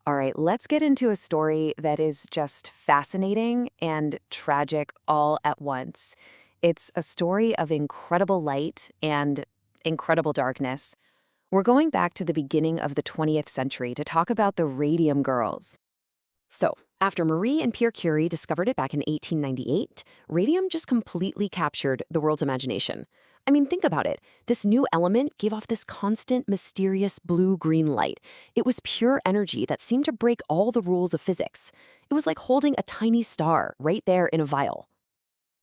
All right, let's get into a story that is just fascinating and tragic all at once. It's a story of incredible light and incredible darkness. We're going back to the beginning of the 20th century to talk about the Radium Girls. So, after Marie and Pierre Curie discovered it back in 1898, radium just completely captured the world's imagination. I mean, think about it. This new element gave off this constant, mysterious blue-green light. It was pure energy that seemed to break all the rules of physics. It was like holding a tiny star right there in a vial.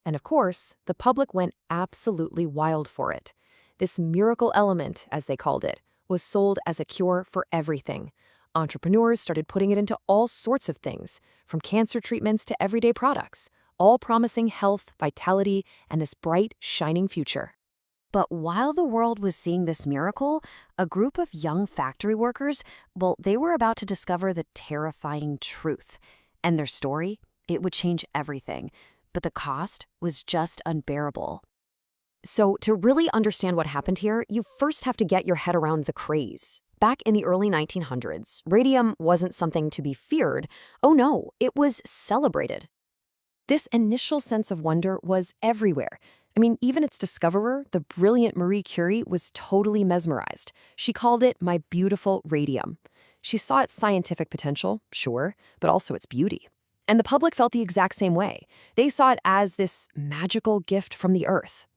And of course, the public went absolutely wild for it. This miracle element, as they called it, was sold as a cure for everything. Entrepreneurs started putting it into all sorts of things, from cancer treatments to everyday products, all promising health, vitality, and this bright, shining future. But while the world was seeing this miracle, a group of young factory workers, well, they were about to discover the terrifying truth. And their story, it would change everything. But the cost was just unbearable. So to really understand what happened here, you first have to get your head around the craze. Back in the early 1900s, radium wasn't something to be feared. Oh no, it was celebrated. This initial sense of wonder was everywhere. I mean, even its discoverer, the brilliant Marie Curie, was totally mesmerized. She called it my beautiful radium. She saw its scientific potential, sure, but also its beauty. And the public felt the exact same way. They saw it as this magical gift from the earth.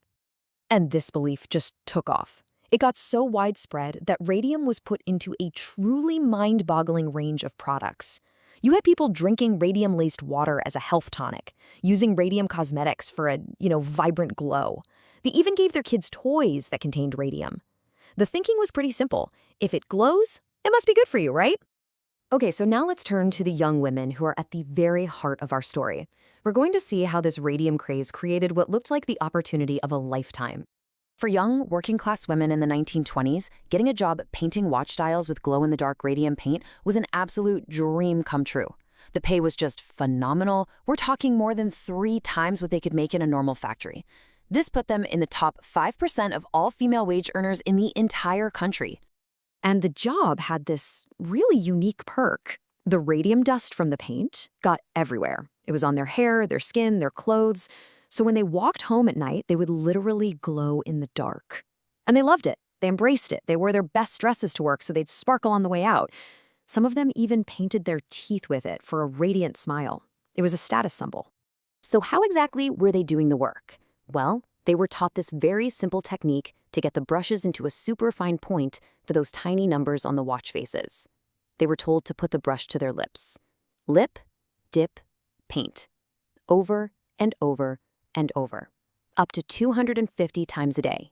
And this belief just took off. It got so widespread that radium was put into a truly mind-boggling range of products. You had people drinking radium-laced water as a health tonic, using radium cosmetics for a, vibrant glow. They even gave their kids toys that contained radium. The thinking was pretty simple. If it glows, it must be good for you, right? Okay, so now let's turn to the young women who are at the very heart of our story. We're going to see how this radium craze created what looked like the opportunity of a lifetime. For young, working-class women in the 1920s, getting a job painting watch dials with glow-in-the-dark radium paint was an absolute dream come true. The pay was just phenomenal. We're talking more than 3 times what they could make in a normal factory. This put them in the top 5% of all female wage earners in the entire country. And the job had this really unique perk. The radium dust from the paint got everywhere. It was on their hair, their skin, their clothes. So when they walked home at night, they would literally glow in the dark. And they loved it. They embraced it. They wore their best dresses to work so they'd sparkle on the way out. Some of them even painted their teeth with it for a radiant smile. It was a status symbol. So how exactly were they doing the work? Well, they were taught this very simple technique to get the brushes into a super fine point for those tiny numbers on the watch faces. They were told to put the brush to their lips. Lip, dip, paint. Over and over and over, up to 250 times a day.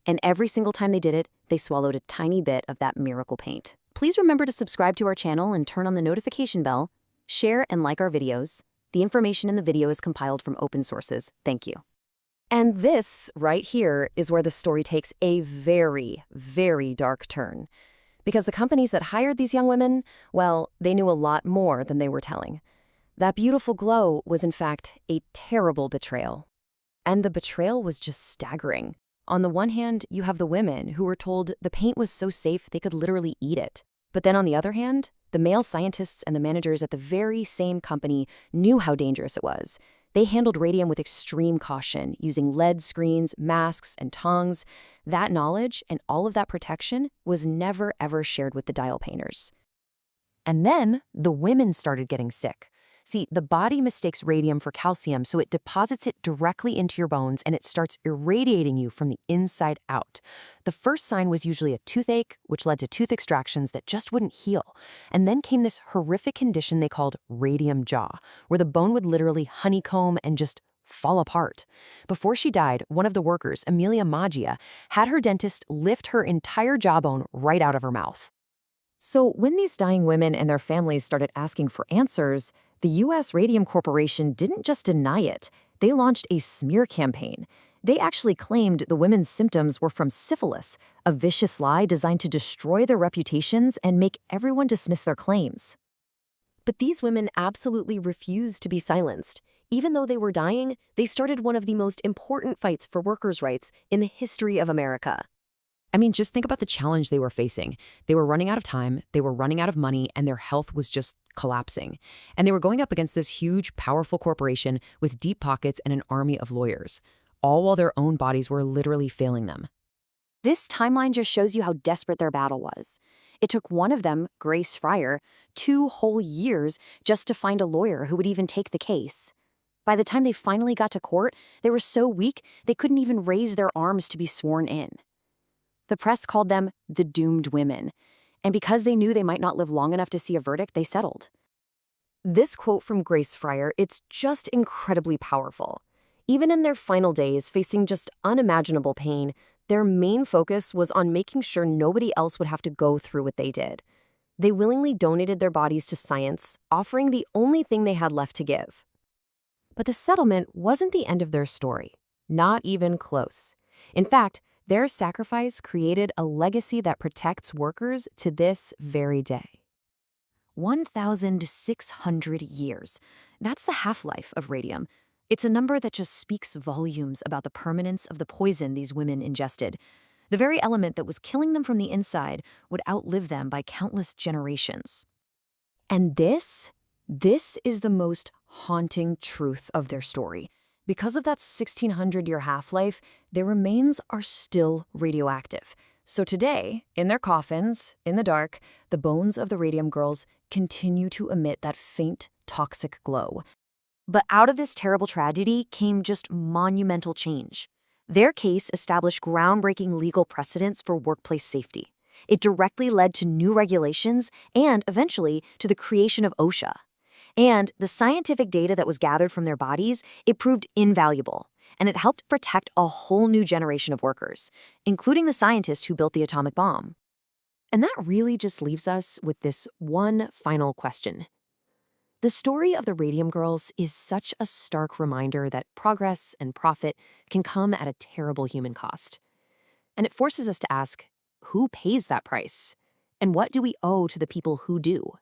And every single time they did it, they swallowed a tiny bit of that miracle paint. Please remember to subscribe to our channel and turn on the notification bell, share and like our videos. The information in the video is compiled from open sources. Thank you. And this right here is where the story takes a very, very dark turn. Because the companies that hired these young women, well, they knew a lot more than they were telling. That beautiful glow was, in fact, a terrible betrayal. And the betrayal was just staggering. On the one hand, you have the women who were told the paint was so safe they could literally eat it. But then on the other hand, the male scientists and the managers at the very same company knew how dangerous it was. They handled radium with extreme caution, using lead screens, masks, and tongs. That knowledge and all of that protection was never ever shared with the dial painters. And then the women started getting sick. See, the body mistakes radium for calcium, so it deposits it directly into your bones and it starts irradiating you from the inside out. The first sign was usually a toothache, which led to tooth extractions that just wouldn't heal. And then came this horrific condition they called radium jaw, where the bone would literally honeycomb and just fall apart. Before she died, one of the workers, Amelia Maggia, had her dentist lift her entire jawbone right out of her mouth. So when these dying women and their families started asking for answers, the U.S. Radium Corporation didn't just deny it. They launched a smear campaign. They actually claimed the women's symptoms were from syphilis, a vicious lie designed to destroy their reputations and make everyone dismiss their claims. But these women absolutely refused to be silenced. Even though they were dying, they started one of the most important fights for workers' rights in the history of America. I mean, just think about the challenge they were facing. They were running out of time, they were running out of money, and their health was just collapsing. And they were going up against this huge, powerful corporation with deep pockets and an army of lawyers, all while their own bodies were literally failing them. This timeline just shows you how desperate their battle was. It took one of them, Grace Fryer, 2 whole years just to find a lawyer who would even take the case. By the time they finally got to court, they were so weak they couldn't even raise their arms to be sworn in. The press called them the doomed women, and because they knew they might not live long enough to see a verdict, they settled. This quote from Grace Fryer, it's just incredibly powerful. Even in their final days, facing just unimaginable pain, their main focus was on making sure nobody else would have to go through what they did. They willingly donated their bodies to science, offering the only thing they had left to give. But the settlement wasn't the end of their story. Not even close. In fact, their sacrifice created a legacy that protects workers to this very day. 1,600 years. That's the half-life of radium. It's a number that just speaks volumes about the permanence of the poison these women ingested. The very element that was killing them from the inside would outlive them by countless generations. And this is the most haunting truth of their story. Because of that 1,600-year half-life, their remains are still radioactive. So today, in their coffins, in the dark, the bones of the Radium Girls continue to emit that faint, toxic glow. But out of this terrible tragedy came just monumental change. Their case established groundbreaking legal precedents for workplace safety. It directly led to new regulations and, eventually, to the creation of OSHA. And the scientific data that was gathered from their bodies, it proved invaluable, and it helped protect a whole new generation of workers, including the scientist who built the atomic bomb. And that really just leaves us with this one final question. The story of the Radium Girls is such a stark reminder that progress and profit can come at a terrible human cost. And it forces us to ask, who pays that price? And what do we owe to the people who do?